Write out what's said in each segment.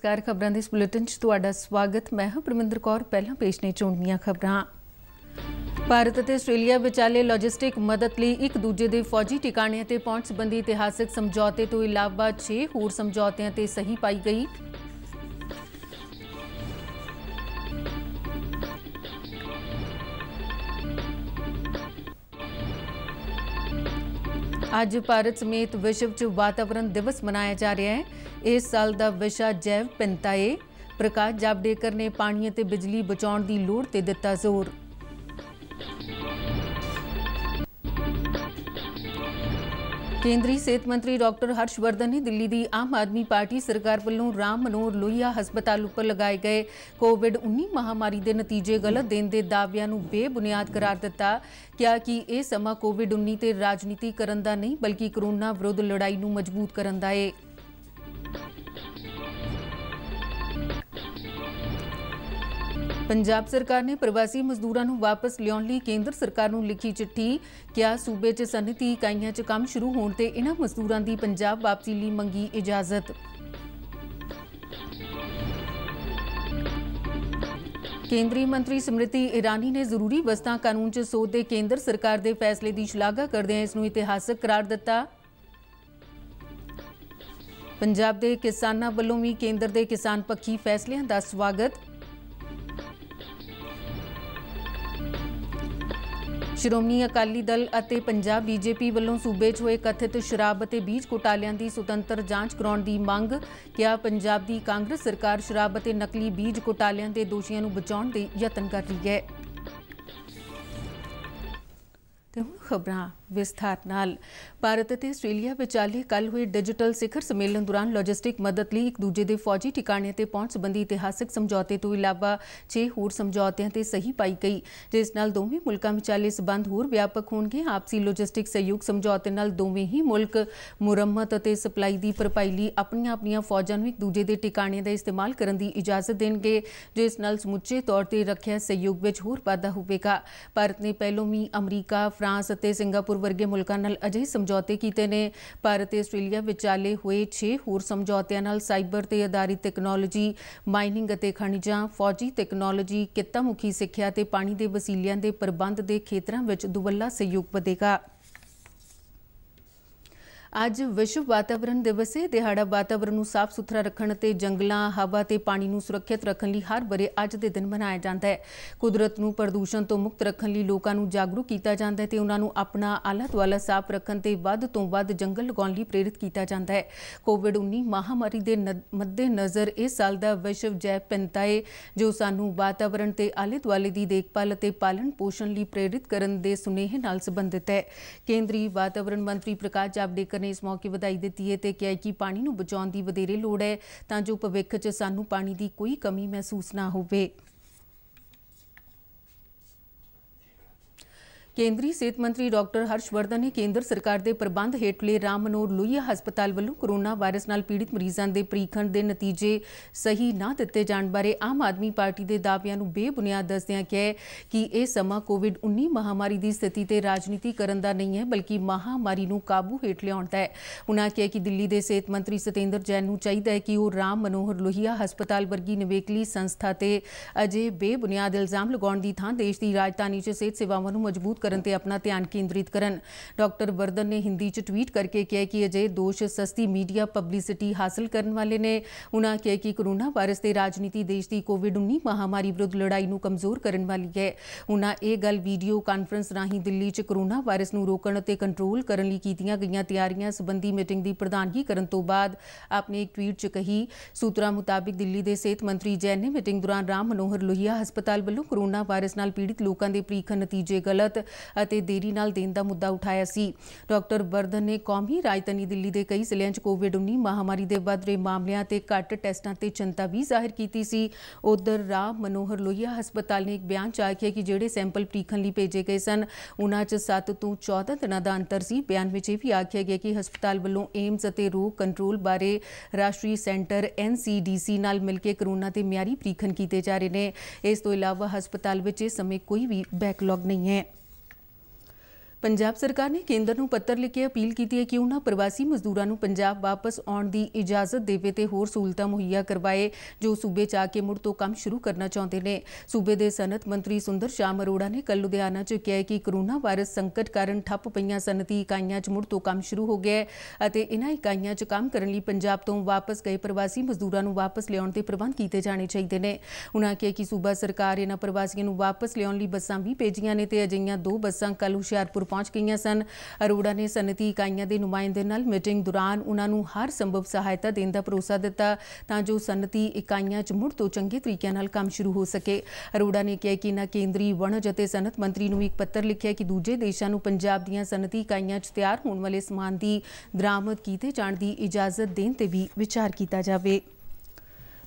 नमस्कार। खबरां दे इस बुलेटिन च तुहाडा स्वागत। मैं हां परमिंदर कौर। पहलां पेश ने चोणवीआं खबरां। भारत ਅਤੇ ਆਸਟ੍ਰੇਲੀਆ ਵਿਚਾਲੇ ਲੌਜਿਸਟਿਕ ਮਦਦ ਲਈ ਇੱਕ ਦੂਜੇ ਦੇ ਫੌਜੀ ਟਿਕਾਣਿਆਂ ਤੇ ਪਹੁੰਚ ਸੰਬੰਧੀ ਇਤਿਹਾਸਕ ਸਮਝੌਤੇ ਤੋਂ ਇਲਾਵਾ 6 ਹੋਰ ਸਮਝੌਤਿਆਂ ਤੇ ਸਹੀ ਪਾਈ ਗਈ। ਅੱਜ ਭਾਰਤ ਸਮੇਤ ਵਿਸ਼ਵ 'ਚ ਵਾਤਾਵਰਣ ਦਿਵਸ ਮਨਾਇਆ ਜਾ ਰਿਹਾ ਹੈ। ਇਸ ਸਾਲ ਦਾ ਵਿਸ਼ਾ ਜੈਵ ਵਿਭਿੰਨਤਾ ਹੈ। ਪ੍ਰਕਾਸ਼ ਜਾਵੜੇਕਰ ਨੇ ਪਾਣੀ ਅਤੇ ਬਿਜਲੀ ਬਚਾਉਣ ਦੀ ਲੋੜ ਤੇ ਦਿੱਤਾ ਜ਼ੋਰ। केंद्रीय सेहत मंत्री डॉक्टर हर्षवर्धन ने दिल्ली की आम आदमी पार्टी सरकार वालों राम मनोहर लोहिया हस्पताल उपर लगाए गए कोविड-19 महामारी के नतीजे गलत देने के दावियां नूं बेबुनियाद करार दिता। क्या कि यह समा कोविड-19 ते राजनीति करन दा नहीं बल्कि कोरोना विरुद्ध लड़ाई नूं मजबूत करन दा है। पंजाब सरकार ने प्रवासी मजदूरों को वापस लियाउण लई केंद्र सरकार नूं लिखी चिट्ठी। क्या सूबे च सनअती इकाइयां च काम शुरू होण ते इन्हां मजदूरों की पंजाब वापसी लई मंगी इजाजत। केंद्रीय मंत्री स्मृति ईरानी ने जरूरी वस्तां कानून च सोध दे केंद्र सरकार के फैसले की शलाघा करदे इस नूं इतिहासक करार दिता। पंजाब के किसानां वल्लों भी केंद्र के किसान पक्षी फैसलिਆਂ ਦਾ स्वागत। श्रोमणी अकाली दल ਅਤੇ पंजाब बीजेपी ਵੱਲੋਂ सूबे 'ਚ ਹੋਏ कथित शराब ਅਤੇ बीज घोटालिਆਂ ਦੀ ਸੁਤੰਤਰ ਜਾਂਚ ਕਰਾਉਣ ਦੀ ਮੰਗ। ਕਿਹਾ ਪੰਜਾਬ ਦੀ ਕਾਂਗਰਸ ਸਰਕਾਰ शराब ਅਤੇ ਨਕਲੀ बीज ਘੋਟਾਲਿਆਂ ਦੇ ਦੋਸ਼ੀਆਂ ਨੂੰ ਬਚਾਉਣ ਦੇ ਯਤਨ ਕਰ ਰਹੀ ਹੈ। ਤੇ ਹੁਣ ਖਬਰਾਂ ਵਿਸਥਾਰ ਨਾਲ। ਭਾਰਤ ਅਤੇ ਆਸਟ੍ਰੇਲੀਆ ਵਿਚਾਲੇ ਕੱਲ੍ਹ ਹੋਏ ਡਿਜੀਟਲ ਸਿਖਰ ਸੰਮੇਲਨ ਦੌਰਾਨ ਲੌਜਿਸਟਿਕ ਮਦਦ ਲਈ ਇੱਕ ਦੂਜੇ ਦੇ ਫੌਜੀ ਟਿਕਾਣਿਆਂ ਤੇ ਪਹੁੰਚ ਸੰਬੰਧੀ ਇਤਿਹਾਸਕ ਸਮਝੌਤੇ ਤੋਂ ਇਲਾਵਾ 6 ਹੋਰ ਸਮਝੌਤਿਆਂ ਤੇ ਸਹੀ ਪਾਈ ਗਈ, ਜਿਸ ਨਾਲ ਦੋਵੇਂ ਮੁਲਕਾਂ ਵਿਚਾਲੇ ਸਬੰਧ ਹੋਰ ਵਿਆਪਕ ਹੋਣਗੇ। ਆਪਸੀ ਲੌਜਿਸਟਿਕ ਸਹਿਯੋਗ ਸਮਝੌਤੇ ਨਾਲ ਦੋਵੇਂ ਹੀ ਮੁਲਕ ਮੁਰੰਮਤ ਅਤੇ ਸਪਲਾਈ ਦੀ ਭਰਪਾਈ ਲਈ ਆਪਣੀਆਂ ਫੌਜਾਂ ਨੂੰ ਇੱਕ ਦੂਜੇ ਦੇ ਟਿਕਾਣਿਆਂ ਦਾ ਇਸਤੇਮਾਲ ਕਰਨ ਦੀ ਇਜਾਜ਼ਤ ਦੇਣਗੇ, ਜਿਸ ਨਾਲ ਸਮੁੱਚੇ ਤੌਰ ਤੇ ਰੱਖਿਆ ਸਹਿਯੋਗ ਵਿੱਚ ਹੋਰ ਵਾਧਾ ਹੋਵੇਗਾ। ਭਾਰਤ ਨੇ ਪਹਿਲੋਂ ਵੀ ਅਮਰੀਕਾ, ਫਰਾਂਸ ਅਤੇ ਸਿੰਗਾਪੁਰ ਵਰਗੇ ਮੁਲਕਾਂ ਨਾਲ ਅਜਿਹੇ ਸਮਝੌਤੇ ਕੀਤੇ ਨੇ। ਭਾਰਤ ਤੇ ਆਸਟ੍ਰੇਲੀਆ ਵਿਚਾਲੇ ਹੋਏ 6 ਹੋਰ ਸਮਝੌਤਿਆਂ ਨਾਲ ਸਾਈਬਰ ਤੇ ਆਧਾਰਿਤ ਤਕਨਾਲੋਜੀ, ਮਾਈਨਿੰਗ ਅਤੇ ਖਣਿਜਾਂ, ਫੌਜੀ ਤਕਨਾਲੋਜੀ, ਕਿੱਤਾ ਮੁਖੀ ਸਿੱਖਿਆ ਤੇ ਪਾਣੀ ਦੇ ਵਸੀਲਿਆਂ ਦੇ ਪ੍ਰਬੰਧ ਦੇ ਖੇਤਰਾਂ ਵਿੱਚ ਦੁਵੱਲਾ ਸਹਿਯੋਗ ਵਧੇਗਾ। ਅੱਜ ਵਿਸ਼ਵ ਵਾਤਾਵਰਣ ਦਿਵਸ ਹੈ। ਦਿਹਾੜਾ ਵਾਤਾਵਰਣ ਨੂੰ ਸਾਫ਼ ਸੁਥਰਾ ਰੱਖਣ ਅਤੇ ਜੰਗਲਾਂ, ਹਵਾ ਤੇ ਪਾਣੀ ਨੂੰ ਸੁਰੱਖਿਅਤ ਰੱਖਣ ਲਈ ਹਰ ਵਰੇ ਅੱਜ ਦੇ ਦਿਨ ਮਨਾਇਆ ਜਾਂਦਾ ਹੈ। ਕੁਦਰਤ ਨੂੰ ਪ੍ਰਦੂਸ਼ਣ ਤੋਂ ਮੁਕਤ ਰੱਖਣ ਲਈ ਲੋਕਾਂ ਨੂੰ ਜਾਗਰੂਕ ਕੀਤਾ ਜਾਂਦਾ ਹੈ ਤੇ ਉਹਨਾਂ ਨੂੰ ਆਪਣਾ ਆਲਾ ਦੁਆਲਾ ਸਾਫ਼ ਰੱਖਣ ਤੇ ਵੱਧ ਤੋਂ ਵੱਧ ਜੰਗਲ ਲਗਾਉਣ ਲਈ ਪ੍ਰੇਰਿਤ ਕੀਤਾ ਜਾਂਦਾ ਹੈ। ਕੋਵਿਡ-19 ਮਹਾਮਾਰੀ ਦੇ ਮੱਦੇਨਜ਼ਰ ਇਸ ਸਾਲ ਦਾ ਵਿਸ਼ਵ ਜੈਵ ਵਿਭਿੰਨਤਾ ਹੈ, ਜੋ ਸਾਨੂੰ ਵਾਤਾਵਰਣ ਤੇ ਆਲੇ ਦੁਆਲੇ ਦੀ ਦੇਖਭਾਲ ਅਤੇ ਪਾਲਣ ਪੋਸ਼ਣ ਲਈ ਪ੍ਰੇਰਿਤ ਕਰਨ ਦੇ ਸੁਨੇਹੇ ਨਾਲ ਸੰਬੰਧਿਤ ਹੈ। ਕੇਂਦਰੀ ਵਾਤਾਵਰਣ ਮੰਤਰੀ ਪ੍ਰਕਾਸ਼ ਜਾਵੜੇਕਰ ने इस मौके बधाई दी है ते कहा कि पानी नूं बचाउण दी वधेरे लोड़ है तां जो भविख 'च सानूं पानी की कोई कमी महसूस ना होवे। केंद्रीय सेहत मंत्री डॉक्टर हर्षवर्धन ने केंद्र सरकार के प्रबंध हेठले राम मनोहर लोहिया हस्पताल वालों कोरोना वायरस नाल पीड़ित मरीजों के परीखण के नतीजे सही ना दिते जाण बारे आम आदमी पार्टी के दावियां नूं बेबुनियाद दसदिआं कहा कि यह समा कोविड-19 महामारी की स्थिति ते राजनीति करन दा नहीं है बल्कि महामारी नूं काबू हेठ लिआउण दा है। उन्होंने कहा कि दिल्ली के सेहत मंत्री सतेंद्र जैन नूं चाहीदा है कि वह राम मनोहर लोहिया हस्पताल वर्गी निवेकली संस्था ते अजे बेबुनियाद इल्जाम लगाउण दी थां देश की राजधानी च सेहत सेवावां नूं मजबूत करन ते अपना ध्यान केंद्रित करन। डॉक्टर वर्धन ने हिंदी च ट्वीट करके कहा कि अजय दोष सस्ती मीडिया पब्लिसिटी हासिल करने वाले ने। उन्होंने कहा कि कोरोना वायरस की राजनीति देश की कोविड-19 महामारी विरुद्ध लड़ाई नूं कमजोर करने वाली है। उन्होंने यह गल वीडियो कानफ्रेंस राही दिल्ली च कोरोना वायरस नूं रोकण ते कंट्रोल करने लई कीतीआं गईआं तैयारियां संबंधी मीटिंग की प्रधानगी करन तो बाद अपने एक ट्वीट च कही। सूत्रां मुताबिक दिल्ली के सेहत मंत्री जैन ने मीटिंग दौरान राम मनोहर लोहिया हस्पताल वालों कोरोना वायरस नाल पीड़ित लोगों के परीखण नतीजे गलत ਅਤੇ ਦੇਰੀ ਨਾਲ ਦੇਣ ਦਾ ਮੁੱਦਾ ਉਠਾਇਆ ਸੀ। ਡਾਕਟਰ ਵਰਧਨ ਨੇ ਕੌਮੀ ਰਾਜਧਾਨੀ ਦਿੱਲੀ ਦੇ ਕਈ ਜ਼ਿਲ੍ਹਿਆਂ 'ਚ ਕੋਵਿਡ-19 ਮਹਾਮਾਰੀ ਦੇ ਵੱਧ ਰਹੇ ਮਾਮਲਿਆਂ ਤੇ ਘੱਟ ਟੈਸਟਾਂ ਤੇ ਚਿੰਤਾ ਵੀ ਜ਼ਾਹਿਰ ਕੀਤੀ ਸੀ। ਉਧਰ ਰਾਮ ਮਨੋਹਰ ਲੋਹੀਆ ਹਸਪਤਾਲ ਨੇ ਇੱਕ ਬਿਆਨ 'ਚ ਆਖਿਆ ਕਿ ਜਿਹੜੇ ਸੈਂਪਲ ਪਰੀਖਣ ਲਈ ਭੇਜੇ ਗਏ ਸਨ ਉਹਨਾਂ 'ਚ 7 ਤੋਂ 14 ਦਿਨਾਂ ਦਾ ਅੰਤਰ ਸੀ। ਬਿਆਨ ਵਿੱਚ ਇਹ ਵੀ ਆਖਿਆ ਗਿਆ ਕਿ ਹਸਪਤਾਲ ਵੱਲੋਂ ਏਮਸ ਅਤੇ ਰੋਗ ਕੰਟਰੋਲ ਬਾਰੇ ਰਾਸ਼ਟਰੀ ਸੈਂਟਰ NCDC ਨਾਲ ਮਿਲ ਕੇ ਕੋਰੋਨਾ ਦੇ ਮਿਆਰੀ ਪਰੀਖਣ ਕੀਤੇ ਜਾ ਰਹੇ ਨੇ। ਇਸ ਤੋਂ ਇਲਾਵਾ ਹਸਪਤਾਲ ਵਿੱਚ ਇਸ ਸਮੇਂ ਕੋਈ ਵੀ ਬੈਕਲੌਗ ਨਹੀਂ ਹੈ। पंजाब सरकार ने केंद्र ਨੂੰ पत्र लिख के अपील की है कि उन्होंने प्रवासी मजदूरों को पंजाब वापस आने की इजाजत देवे ते होर सहूलतां मुहैया करवाए जो सूबे च आके मुड़ तो काम शुरू करना चाहते हैं। सूबे के सनत मंत्री सुंदर श्याम अरोड़ा ने कल लुधियाना च कहा कि कोरोना वायरस संकट कारण ठप पईयां सनती इकाइयां च मुड़ तो काम शुरू हो गया है। इन्हां इकाइयां च काम करने लई पंजाब तो वापस गए प्रवासी मजदूरों को वापस लियाउण ते प्रबंध किए जाने चाहिए ने। उन्होंने कहा कि सूबा सरकार इन्हां प्रवासियों को वापस लियाउण लई बसां भी भेजियां ने ते अजिहियां 2 बसां कल हुशियारपुर पहुंच गई सन। अरोड़ा ने सनती इकाइयां के नुमाइंदे नाल मीटिंग दौरान उन्होंने हर संभव सहायता देने का भरोसा दिता तां जो सनती इकाइयां च मुड़ तो चंगे तरीके नाल काम शुरू हो सके। अरोड़ा ने कहा कि इन्हां केंद्रीय वणज अते सनत मंत्री नूं एक पत्र लिखिआ कि दूजे देशां नूं पंजाब दीआं सनती इकाइयां च तैयार होने वाले समान की दरामद कीते जाण दी इजाजत देण ते भी विचार कीता जावे।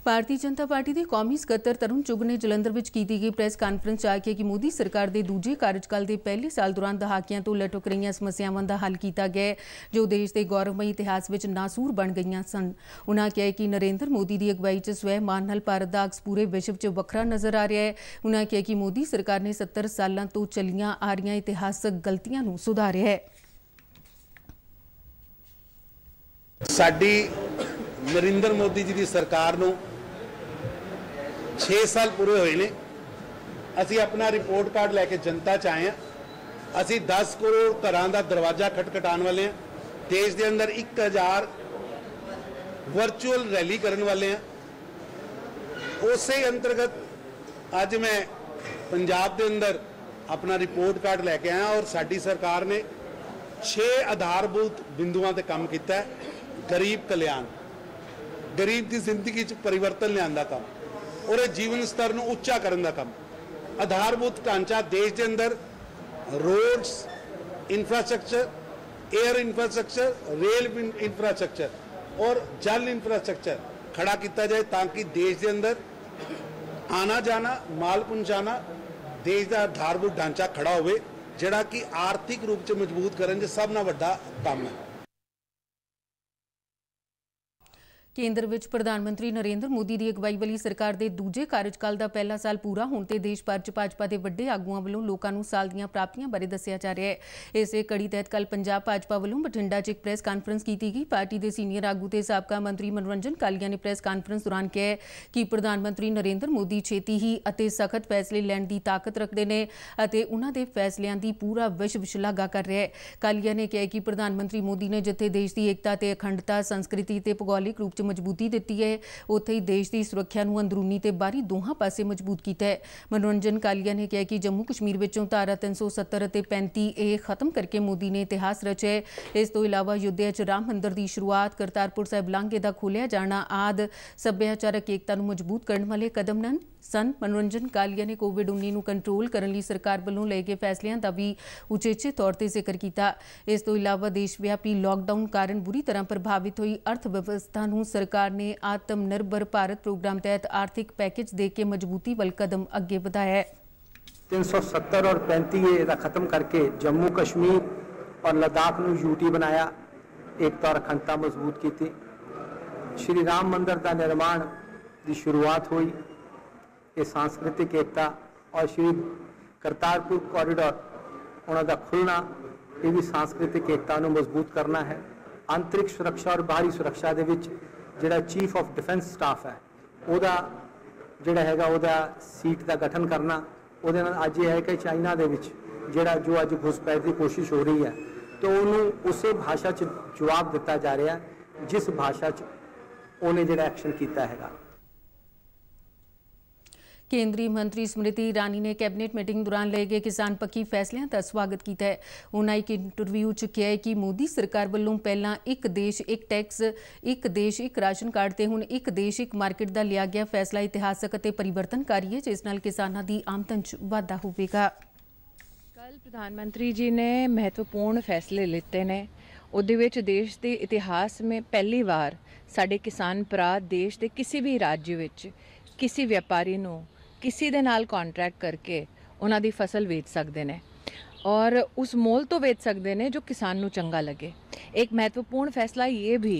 भारतीय जनता पार्टी के कौमी सकत्तर तरुण चुग ने जलंधर में की गई प्रेस कानफ्रेंस च आखिया कि मोदी सरकार के दूजे कार्यकाल के पहले साल दौरान दहाकियां तो लटक रही समस्यावां का हल किया गया जो देश के गौरवमयी इतिहास में नासूर बन गई सन। उन्होंने कहा कि नरेंद्र मोदी की अगवाई च स्वै मान नाल भारत का अक्स पूरे विश्व च वखरा नज़र आ रहा है। उन्होंने कहा कि मोदी सरकार ने 70 सालों तो चलियां आ रही इतिहासक गलतियां नूं सुधारिया है। साडी नरेंद्र मोदी जी की सरकार नूं 6 साल पूरे हुए ने। असी अपना रिपोर्ट कार्ड लैके जनता च आए हैं। असी 10 करोड़ घरों का दरवाजा खटखटाने वाले हैं। देश के अंदर 1000 वर्चुअल रैली करने वाले हैं। उस अंतर्गत अज मैं पंजाब के अंदर अपना रिपोर्ट कार्ड लैके आया और साडी सरकार ने 6 आधारभूत बिंदुओं पर काम किया है। गरीब कल्याण, गरीब की जिंदगी च परिवर्तन लिया काम और जीवन स्तर को उच्चा करने का काम। आधारभूत ढांचा देश के अंदर roads infrastructure, air infrastructure, rail infrastructure और जल इंफ्रास्ट्रक्चर खड़ा किया जाए ताकि देश के अंदर आना जाना, माल पहुंचाना, देश का आधारभूत ढांचा खड़ा हो जिहड़ा कि आर्थिक रूप से मजबूत करने सब नाल वड्डा काम है। केंद्र विच प्रधानमंत्री नरेंद्र मोदी की अगवाई वाली सरकार के दूजे कार्यकाल का पहला साल पूरा होने ते देश भर च भाजपा के वड्डे आगुआं वालों लोगों को साल दीआं प्राप्तियां बारे दस्सिया जा रहा है। इस कड़ी तहत कल पंजाब भाजपा वालों बठिंडा च एक प्रेस कानफ्रेंस की गई। पार्टी के सीनियर आगू ते साबका मंत्री मनोरंजन कालिया ने प्रेस कानफ्रेंस दौरान कहा कि प्रधानमंत्री नरेंद्र मोदी छेती ही अते सख्त फैसले लैण की ताकत रखते हैं अते उन्हां दे फैसलियां की पूरा विश्व शलाघा कर रहा है। कालिया ने कहा कि प्रधानमंत्री मोदी ने जिथे देश की एकता ते अखंडता, संस्कृति ते भूगोलिक रूप से मजबूती दी है उत्थे ही देश की सुरक्षा नूं अंदरूनी ते बाहरी दोहां पासे मजबूत किया है। मनोरंजन कालिया ने कहा कि जम्मू कश्मीर विचों धारा 370 और 35A खत्म करके मोदी ने इतिहास रचा है। इस तो इलावा अयोध्या च राम मंदिर की शुरुआत, करतारपुर साहिब लांघे का खोलिया जाना आदि सभ्याचारक एकता नूं मजबूत करने वाले कदम सन। मनोरंजन कालिया ने कोविड-19 नूं कंट्रोल करने लई सरकार वालों लए गए फैसलों का भी उचेचे तौर पर जिक्र किया। इस तो इलावा देशव्यापी लॉकडाउन कारण बुरी तरह प्रभावित हुई अर्थव्यवस्था नूं सरकार ने आत्मनिर्भर भारत प्रोग्राम तहत आर्थिक पैकेज दे के मजबूती वाल कदम अगे बढ़ाया है। 370 और 35A खत्म करके जम्मू कश्मीर और लद्दाख नूं यूटी बनाया, एकता और अखंडता मजबूत की। श्री राम मंदिर का निर्माण की शुरुआत हुई, ये सांस्कृतिक एकता और श्री करतारपुर कॉरिडोर उन्होंने खुलना, ये भी सांस्कृतिक एकता को मजबूत करना है। आंतरिक सुरक्षा और बाहरी सुरक्षा दे विच जिहड़ा चीफ ऑफ डिफेंस स्टाफ है उहदा जिहड़ा हैगा उहदा सीट का गठन करना। उहदे नाल अज ये है कि चाइना दे विच जिहड़ा जो अज घुसपैठ की कोशिश हो रही है तो उन्होंने उस भाषा च जवाब दिता जा रहा है जिस भाषा च उन्हें जिहड़ा एक्शन किया हैगा। केंद्रीय मंत्री स्मृति ईरानी ने कैबिनेट मीटिंग दौरान लए गए किसान पक्की फैसलों का स्वागत किया है। उन्होंने एक इंटरव्यू च कहा है कि मोदी सरकार वालों पहला एक देश एक टैक्स, एक देश एक राशन कार्ड ते हुण एक देश एक मार्केट का लिया गया फैसला इतिहासक अते परिवर्तनकारी है जिस नाल किसानां दी आमदन च वाधा होवेगा। कल प्रधानमंत्री जी ने महत्वपूर्ण फैसले लिते ने। उहदे विच देश के इतिहास में पहली बार साडे किसान भरा देश के किसी भी राज्य विच किसी व्यापारी नूं किसी दे नाल कॉन्ट्रैक्ट करके उन्हां दी फसल वेच सकते हैं और उस मोल तो वेच सकते हैं जो किसान नूं चंगा लगे। एक महत्वपूर्ण फैसला ये भी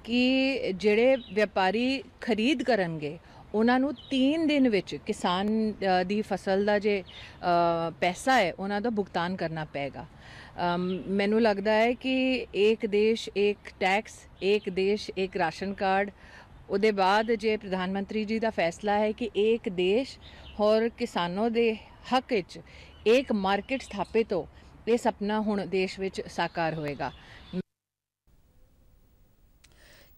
कि जिहड़े व्यापारी खरीद करनगे उन्हां नूं 3 दिन विच किसान दी फसल दा जे पैसा है उन्हां दा भुगतान करना पेगा। ਮੈਨੂੰ ਲੱਗਦਾ ਹੈ कि एक देश एक टैक्स, एक देश एक राशन कार्ड, ਉਹਦੇ ਬਾਅਦ ਜੇ प्रधानमंत्री जी का फैसला है कि एक देश और किसानों के हक विच एक मार्केट स्थापित हो, ये सपना हुण देश विच साकार होएगा।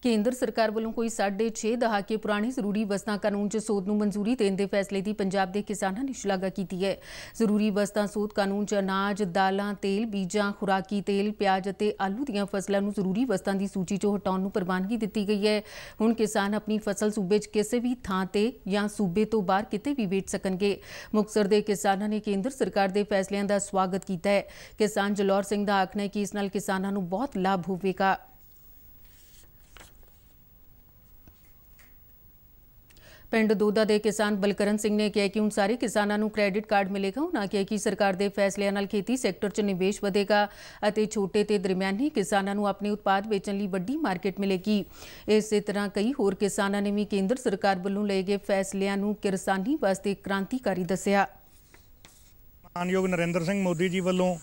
ਕੇਂਦਰ ਸਰਕਾਰ ਵੱਲੋਂ ਕੋਈ 6.5 ਦਹਾਕੇ ਪੁਰਾਣੇ ਜ਼ਰੂਰੀ ਵਸਤਾਂ ਕਾਨੂੰਨ 'ਚ ਸੋਧ ਨੂੰ ਮਨਜ਼ੂਰੀ ਦੇਣ ਦੇ ਫੈਸਲੇ ਦੀ ਪੰਜਾਬ ਦੇ ਕਿਸਾਨਾਂ ਨੇ ਸ਼ਲਾਘਾ ਕੀਤੀ ਹੈ। ਜ਼ਰੂਰੀ ਵਸਤਾਂ ਸੋਧ ਕਾਨੂੰਨ 'ਚ ਅਨਾਜ, ਦਾਲਾਂ, ਤੇਲ, ਬੀਜਾਂ, ਖੁਰਾਕੀ ਤੇਲ, ਪਿਆਜ਼ ਅਤੇ ਆਲੂ ਦੀਆਂ ਫਸਲਾਂ ਨੂੰ ਜ਼ਰੂਰੀ ਵਸਤਾਂ ਦੀ ਸੂਚੀ 'ਚੋਂ ਹਟਾਉਣ ਨੂੰ ਪ੍ਰਵਾਨਗੀ ਦਿੱਤੀ ਗਈ ਹੈ। ਹੁਣ ਕਿਸਾਨ ਆਪਣੀ ਫਸਲ ਸੂਬੇ 'ਚ ਕਿਸੇ ਵੀ ਥਾਂ ਤੇ ਜਾਂ ਸੂਬੇ ਤੋਂ ਬਾਹਰ ਕਿਤੇ ਵੀ ਵੇਚ ਸਕਣਗੇ। ਮੁਕਤਸਰ ਦੇ ਕਿਸਾਨਾਂ ਨੇ ਕੇਂਦਰ ਸਰਕਾਰ ਦੇ ਫੈਸਲਿਆਂ ਦਾ ਸਵਾਗਤ ਕੀਤਾ ਹੈ। ਕਿਸਾਨ ਜਲੌਰ ਸਿੰਘ ਦਾ ਆਖਣਾ ਹੈ ਕਿ ਇਸ ਨਾਲ ਕਿਸਾਨਾਂ ਨੂੰ ਬਹੁਤ ਲਾਭ ਹੋਵੇਗਾ। ਪਿੰਡ ਦੋਦਾ ਦੇ ਕਿਸਾਨ ਬਲਕਰਨ ਸਿੰਘ ਨੇ ਕਿਹਾ ਕਿ ਹੁਣ ਸਾਰੇ ਕਿਸਾਨਾਂ ਨੂੰ ਕ੍ਰੈਡਿਟ ਕਾਰਡ ਮਿਲੇਗਾ। ਉਹਨਾਂ ਕਿਹਾ ਕਿ ਸਰਕਾਰ ਦੇ ਫੈਸਲਿਆਂ ਨਾਲ ਖੇਤੀ ਸੈਕਟਰ 'ਚ ਨਿਵੇਸ਼ ਵਧੇਗਾ ਅਤੇ ਛੋਟੇ ਤੇ ਦਰਮਿਆਨੇ ਕਿਸਾਨਾਂ ਨੂੰ ਆਪਣੇ ਉਤਪਾਦ ਵੇਚਣ ਲਈ ਵੱਡੀ ਮਾਰਕੀਟ ਮਿਲੇਗੀ। ਇਸੇ ਤਰ੍ਹਾਂ ਕਈ ਹੋਰ ਕਿਸਾਨਾਂ ਨੇ ਵੀ ਕੇਂਦਰ ਸਰਕਾਰ ਵੱਲੋਂ ਲਏ ਗਏ ਫੈਸਲਿਆਂ ਨੂੰ ਕਿਸਾਨੀ ਵਾਸਤੇ ਕ੍ਰਾਂਤੀਕਾਰੀ ਦੱਸਿਆ। ਮਾਨਯੋਗ ਨਰਿੰਦਰ ਸਿੰਘ ਮੋਦੀ ਜੀ ਵੱਲੋਂ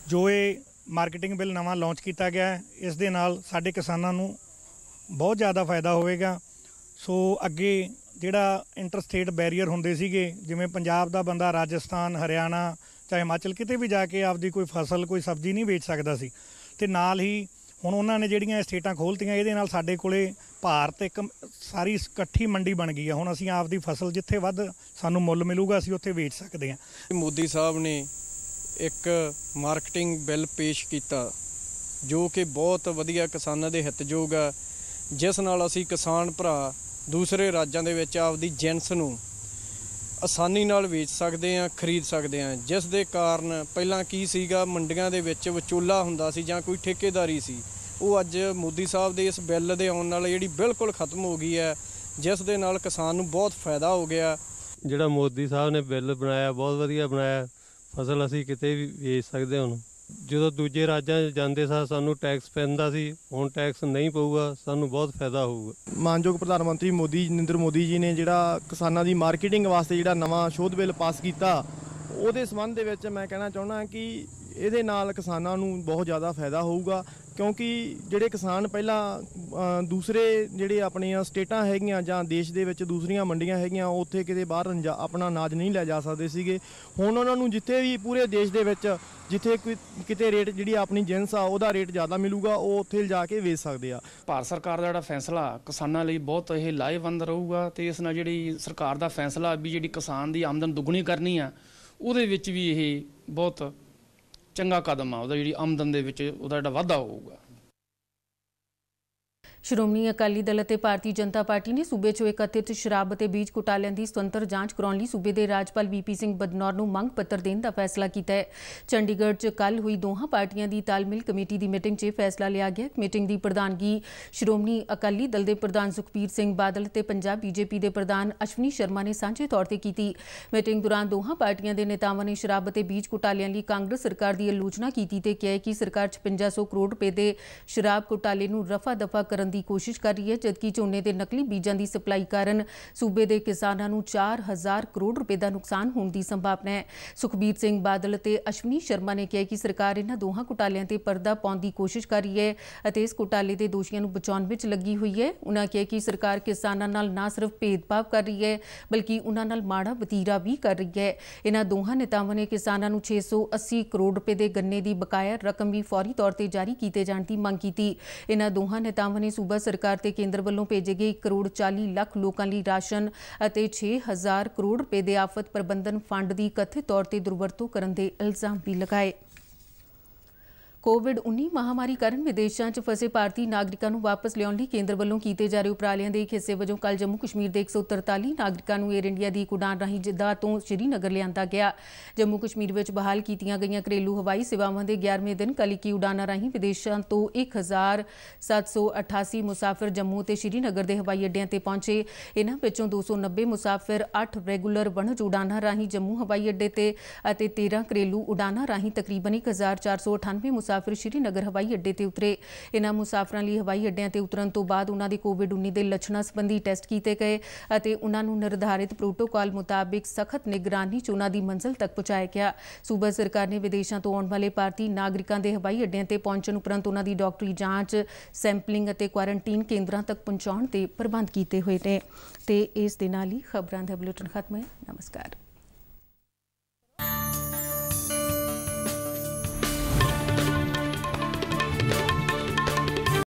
ਜੋ ਇਹ ਮਾਰਕੀਟਿੰਗ ਬਿੱਲ ਨਵਾਂ ਲਾਂਚ ਕੀਤਾ ਗਿਆ ਹੈ, ਇਸ ਦੇ ਨਾਲ ਸਾਡੇ ਕਿਸਾਨਾਂ ਨੂੰ ਬਹੁਤ ਜ਼ਿਆਦਾ ਫਾਇਦਾ ਹੋਵੇਗਾ। ਸੋ ਅੱਗੇ ਜਿਹੜਾ ਇੰਟਰ ਸਟੇਟ ਬੈਰੀਅਰ ਹੁੰਦੇ ਸੀਗੇ, ਜਿਵੇਂ ਪੰਜਾਬ ਦਾ ਬੰਦਾ ਰਾਜਸਥਾਨ, ਹਰਿਆਣਾ ਚਾਹੇ ਹਿਮਾਚਲ ਕਿਤੇ ਵੀ ਜਾ ਕੇ ਆਪਦੀ ਕੋਈ ਫਸਲ, ਕੋਈ ਸਬਜ਼ੀ ਨਹੀਂ ਵੇਚ ਸਕਦਾ ਸੀ। ਅਤੇ ਨਾਲ ਹੀ ਹੁਣ ਉਹਨਾਂ ਨੇ ਜਿਹੜੀਆਂ ਸਟੇਟਾਂ ਖੋਲ੍ਹਤੀਆਂ, ਇਹਦੇ ਨਾਲ ਸਾਡੇ ਕੋਲੇ ਭਾਰਤ ਇੱਕ ਸਾਰੀ ਇਕੱਠੀ ਮੰਡੀ ਬਣ ਗਈ ਆ। ਹੁਣ ਅਸੀਂ ਆਪਦੀ ਫਸਲ ਜਿੱਥੇ ਵੱਧ ਸਾਨੂੰ ਮੁੱਲ ਮਿਲੂਗਾ ਅਸੀਂ ਉੱਥੇ ਵੇਚ ਸਕਦੇ ਹਾਂ। ਮੋਦੀ ਸਾਹਿਬ ਨੇ ਇੱਕ ਮਾਰਕੀਟਿੰਗ ਬਿੱਲ ਪੇਸ਼ ਕੀਤਾ ਜੋ ਕਿ ਬਹੁਤ ਵਧੀਆ ਕਿਸਾਨਾਂ ਦੇ ਹਿੱਤਯੋਗ ਆ, ਜਿਸ ਨਾਲ ਅਸੀਂ ਕਿਸਾਨ ਭਰਾ ਦੂਸਰੇ ਰਾਜਾਂ ਦੇ ਵਿੱਚ ਆਪਦੀ ਜਿਣਸ ਨੂੰ ਆਸਾਨੀ ਨਾਲ ਵੇਚ ਸਕਦੇ ਹਾਂ, ਖਰੀਦ ਸਕਦੇ ਹਾਂ। ਜਿਸ ਦੇ ਕਾਰਨ ਪਹਿਲਾਂ ਕੀ ਸੀਗਾ, ਮੰਡੀਆਂ ਦੇ ਵਿੱਚ ਵਿਚੋਲਾ ਹੁੰਦਾ ਸੀ ਜਾਂ ਕੋਈ ਠੇਕੇਦਾਰੀ ਸੀ, ਉਹ ਅੱਜ ਮੋਦੀ ਸਾਹਿਬ ਦੇ ਇਸ ਬਿੱਲ ਦੇ ਆਉਣ ਨਾਲ ਜਿਹੜੀ ਬਿਲਕੁਲ ਖਤਮ ਹੋ ਗਈ ਹੈ, ਜਿਸ ਦੇ ਨਾਲ ਕਿਸਾਨ ਨੂੰ ਬਹੁਤ ਫਾਇਦਾ ਹੋ ਗਿਆ। ਜਿਹੜਾ ਮੋਦੀ ਸਾਹਿਬ ਨੇ ਬਿੱਲ ਬਣਾਇਆ ਬਹੁਤ ਵਧੀਆ ਬਣਾਇਆ। ਫਸਲ ਅਸੀਂ ਕਿਤੇ ਵੀ ਵੇਚ ਸਕਦੇ ਹਾਂ। ਹੁਣ ਜਦੋਂ ਦੂਜੇ ਰਾਜਾਂ 'ਚ ਜਾਂਦੇ ਸਾਂ ਸਾਨੂੰ ਟੈਕਸ ਪੈਂਦਾ ਸੀ, ਹੁਣ ਟੈਕਸ ਨਹੀਂ ਪਊਗਾ, ਸਾਨੂੰ ਬਹੁਤ ਫਾਇਦਾ ਹੋਊਗਾ। ਮਾਨਯੋਗ ਪ੍ਰਧਾਨ ਮੰਤਰੀ ਨਰਿੰਦਰ ਮੋਦੀ ਜੀ ਨੇ ਜਿਹੜਾ ਕਿਸਾਨਾਂ ਦੀ ਮਾਰਕੀਟਿੰਗ ਵਾਸਤੇ ਜਿਹੜਾ ਨਵਾਂ ਸ਼ੋਧ ਬਿੱਲ ਪਾਸ ਕੀਤਾ, ਉਹਦੇ ਸੰਬੰਧ ਦੇ ਵਿੱਚ ਮੈਂ ਕਹਿਣਾ ਚਾਹੁੰਦਾ ਕਿ ਇਹਦੇ ਨਾਲ ਕਿਸਾਨਾਂ ਨੂੰ ਬਹੁਤ ਜ਼ਿਆਦਾ ਫਾਇਦਾ ਹੋਊਗਾ। ਕਿਉਂਕਿ ਜਿਹੜੇ ਕਿਸਾਨ ਪਹਿਲਾਂ ਦੂਸਰੇ ਜਿਹੜੇ ਆਪਣੀਆਂ ਸਟੇਟਾਂ ਹੈਗੀਆਂ ਜਾਂ ਦੇਸ਼ ਦੇ ਵਿੱਚ ਦੂਸਰੀਆਂ ਮੰਡੀਆਂ ਹੈਗੀਆਂ, ਉੱਥੇ ਕਿਤੇ ਬਾਹਰ ਆਪਣਾ ਅਨਾਜ ਨਹੀਂ ਲੈ ਜਾ ਸਕਦੇ ਸੀਗੇ। ਹੁਣ ਉਹਨਾਂ ਨੂੰ ਜਿੱਥੇ ਵੀ ਪੂਰੇ ਦੇਸ਼ ਦੇ ਵਿੱਚ ਜਿੱਥੇ ਕਿਤੇ ਰੇਟ ਜਿਹੜੀ ਆਪਣੀ ਜਿਣਸ ਆ ਉਹਦਾ ਰੇਟ ਜ਼ਿਆਦਾ ਮਿਲੂਗਾ, ਉਹ ਉੱਥੇ ਲਿਜਾ ਕੇ ਵੇਚ ਸਕਦੇ ਆ। ਭਾਰਤ ਸਰਕਾਰ ਦਾ ਜਿਹੜਾ ਫੈਸਲਾ ਕਿਸਾਨਾਂ ਲਈ ਬਹੁਤ ਇਹ ਲਾਹੇਵੰਦ ਰਹੂਗਾ ਅਤੇ ਇਸ ਨਾਲ ਜਿਹੜੀ ਸਰਕਾਰ ਦਾ ਫੈਸਲਾ ਵੀ ਜਿਹੜੀ ਕਿਸਾਨ ਦੀ ਆਮਦਨ ਦੁੱਗਣੀ ਕਰਨੀ ਆ, ਉਹਦੇ ਵਿੱਚ ਵੀ ਇਹ ਬਹੁਤ ਚੰਗਾ ਕਦਮ ਆ। ਉਹਦਾ ਜਿਹੜੀ ਆਮਦਨ ਦੇ ਵਿੱਚ ਉਹਦਾ ਜਿਹੜਾ ਵਾਧਾ ਹੋਊਗਾ। ਸ਼੍ਰੋਮਣੀ ਅਕਾਲੀ ਦਲ ਅਤੇ ਭਾਰਤੀ ਜਨਤਾ ਪਾਰਟੀ ਨੇ ਸੂਬੇ 'ਚੋਂ ਕਥਿਤ ਸ਼ਰਾਬ ਅਤੇ ਬੀਜ ਘੁਟਾਲਿਆਂ ਦੀ ਸੁਤੰਤਰ ਜਾਂਚ ਕਰਾਉਣ ਲਈ ਸੂਬੇ ਦੇ ਰਾਜਪਾਲ VP ਸਿੰਘ ਬਦਨੌਰ ਨੂੰ ਮੰਗ ਪੱਤਰ ਦੇਣ ਦਾ ਫੈਸਲਾ ਕੀਤਾ ਹੈ। ਚੰਡੀਗੜ੍ਹ 'ਚ ਕੱਲ੍ਹ ਹੋਈ ਦੋਹਾਂ ਪਾਰਟੀਆਂ ਦੀ ਤਾਲਮੇਲ ਕਮੇਟੀ ਦੀ ਮੀਟਿੰਗ 'ਚ ਫੈਸਲਾ ਲਿਆ ਗਿਆ। ਮੀਟਿੰਗ ਦੀ ਪ੍ਰਧਾਨਗੀ ਸ਼੍ਰੋਮਣੀ ਅਕਾਲੀ ਦਲ ਦੇ ਪ੍ਰਧਾਨ ਸੁਖਬੀਰ ਸਿੰਘ ਬਾਦਲ ਅਤੇ ਪੰਜਾਬ BJP ਦੇ ਪ੍ਰਧਾਨ ਅਸ਼ਵਨੀ ਸ਼ਰਮਾ ਨੇ ਸਾਂਝੇ ਤੌਰ ਤੇ ਕੀਤੀ। ਮੀਟਿੰਗ ਦੌਰਾਨ ਦੋਹਾਂ ਪਾਰਟੀਆਂ ਦੇ ਨੇਤਾਵਾਂ ਨੇ ਸ਼ਰਾਬ ਅਤੇ ਬੀਜ ਘੁਟਾਲਿਆਂ ਲਈ ਕਾਂਗਰਸ ਸਰਕਾਰ ਦੀ ਆਲੋਚਨਾ ਕੀਤੀ ਤੇ ਕਿਹਾ ਕਿ ਸਰਕਾਰ 5600 ਕਰੋੜ ਰੁਪਏ ਦੇ ਸ਼ਰਾਬ ਘੁਟਾਲੇ ਨੂੰ ਰਫਾ ਦਫਾ ਕਰਨ ਦੀ ਕੋਸ਼ਿਸ਼ ਕਰ ਰਹੀ ਹੈ, ਜਦਕਿ ਝੋਨੇ ਦੇ ਨਕਲੀ ਬੀਜਾਂ ਦੀ ਸਪਲਾਈ ਕਾਰਨ ਸੂਬੇ ਦੇ ਕਿਸਾਨਾਂ ਨੂੰ 4000 ਕਰੋੜ ਰੁਪਏ ਦਾ ਨੁਕਸਾਨ ਹੋਣ ਦੀ ਸੰਭਾਵਨਾ ਹੈ। ਸੁਖਬੀਰ ਸਿੰਘ ਬਾਦਲ ਅਤੇ ਅਸ਼ਵਨੀ ਸ਼ਰਮਾ ਨੇ ਕਿਹਾ ਕਿ ਸਰਕਾਰ ਇਹਨਾਂ ਦੋਹਾਂ ਘੁਟਾਲਿਆਂ ਤੇ ਪਰਦਾ ਪਾਉਣ ਦੀ ਕੋਸ਼ਿਸ਼ ਕਰ ਰਹੀ ਹੈ ਅਤੇ ਇਸ ਘੁਟਾਲੇ ਦੇ ਦੋਸ਼ੀਆਂ ਨੂੰ ਬਚਾਉਣ ਵਿੱਚ ਲੱਗੀ ਹੋਈ ਹੈ। ਉਨ੍ਹਾਂ ਕਿਹਾ ਕਿ ਸਰਕਾਰ ਕਿਸਾਨਾਂ ਨਾਲ ਨਾ ਸਿਰਫ ਭੇਦਭਾਵ ਕਰ ਰਹੀ ਹੈ ਬਲਕਿ ਉਨ੍ਹਾਂ ਨਾਲ ਮਾੜਾ ਵਤੀਰਾ ਵੀ ਕਰ ਰਹੀ ਹੈ। ਇਹਨਾਂ ਦੋਹਾਂ ਨੇਤਾਵਾਂ ਨੇ ਕਿਸਾਨਾਂ ਨੂੰ 680 ਕਰੋੜ ਰੁਪਏ ਦੇ ਗੰਨੇ ਦੀ ਬਕਾਇਆ ਰਕਮ ਵੀ ਫੌਰੀ ਤੌਰ ਤੇ ਜਾਰੀ ਕੀਤੇ ਜਾਣ ਦੀ ਮੰਗ ਕੀਤੀ। ਇਹਨਾਂ ਦੋਹਾਂ ਨੇਤਾਵਾਂ ਨੇ ਸੂਬਾ ਸਰਕਾਰ ਤੇ ਕੇਂਦਰ ਵੱਲੋਂ ਭੇਜੇ ਗਏ 1 ਕਰੋੜ 40 ਲੱਖ ਲੋਕਾਂ ਲਈ ਰਾਸ਼ਨ ਅਤੇ 6000 ਕਰੋੜ ਰੁਪਏ ਦੇ ਆਫਤ ਪ੍ਰਬੰਧਨ ਫੰਡ ਦੀ ਕਥਿਤ ਤੌਰ ਤੇ ਦੁਰਵਰਤੋਂ ਕਰਨ ਦੇ ਇਲਜ਼ਾਮ ਵੀ ਲਗਾਏ। कोविड-19 महामारी कारण विदेशों च फसे भारतीय नागरिकों को वापस लियाउण लई केंद्र वल्लों कीते जा रहे उपरालियां दे एक हिस्से वजों कल जम्मू कश्मीर के 143 नागरिकों को एयर इंडिया की एक उड़ान राहीं जिद्दा तो श्रीनगर लिआंदा गया। जम्मू कश्मीर में बहाल कीतियां गईयां घरेलू हवाई सेवावां के 11वें दिन कल 21 उड़ानां राहीं विदेशों तो 1788 मुसाफिर जम्मू ते श्रीनगर के हवाई अड्डियां ते पहुंचे। इन्हां विचों 290 मुसाफिर 8 रेगूलर वणज उड़ानां राहीं जम्मू हवाई अड्डे ते 13 घरेलू उड़ानां राहीं तकरीबन 1498 ਮੁਸਾਫਿਰ ਸ਼੍ਰੀਨਗਰ ਹਵਾਈ ਅੱਡੇ ਤੇ ਉਤਰੇ। ਇਨ੍ਹਾਂ ਮੁਸਾਫਰਾਂ ਲਈ ਹਵਾਈ ਅੱਡਿਆਂ ਤੇ ਉਤਰਨ ਤੋਂ ਬਾਅਦ ਉਨ੍ਹਾਂ ਦੇ ਕੋਵਿਡ-19 ਦੇ ਲੱਛਣਾਂ ਸੰਬੰਧੀ ਟੈਸਟ ਕੀਤੇ ਗਏ ਅਤੇ ਉਨ੍ਹਾਂ ਨੂੰ ਨਿਰਧਾਰਿਤ ਪ੍ਰੋਟੋਕਾਲ ਮੁਤਾबिक ਸਖਤ ਨਿਗਰਾਨੀ 'ਚ ਉਨ੍ਹਾਂ ਦੀ ਮੰਜ਼ਿਲ ਤੱਕ ਪਹੁੰਚਾਇਆ ਗਿਆ। ਸੂਬਾ ਸਰਕਾਰ ਨੇ ਵਿਦੇਸ਼ਾਂ ਤੋਂ ਆਉਣ ਵਾਲੇ ਭਾਰਤੀ ਨਾਗਰਿਕਾਂ ਦੇ ਹਵਾਈ ਅੱਡਿਆਂ ਤੇ ਪਹੁੰਚਣ ਉਪਰੰਤ ਉਨ੍ਹਾਂ ਦੀ ਡਾਕਟਰੀ ਜਾਂਚ, ਸੈਂਪਲਿੰਗ ਅਤੇ ਕੁਆਰੰਟੀਨ ਕੇਂਦਰਾਂ ਤੱਕ ਪਹੁੰਚਾਉਣ ਦੇ ਪ੍ਰਬੰਧ ਕੀਤੇ ਹੋਏ ਨੇ। ਤੇ ਇਸ ਦੇ ਨਾਲ ਹੀ ਖਬਰਾਂ ਦਾ ਬੁਲੇਟਿਨ ਖਤਮ ਹੈ। ਨਮਸਕਾਰ।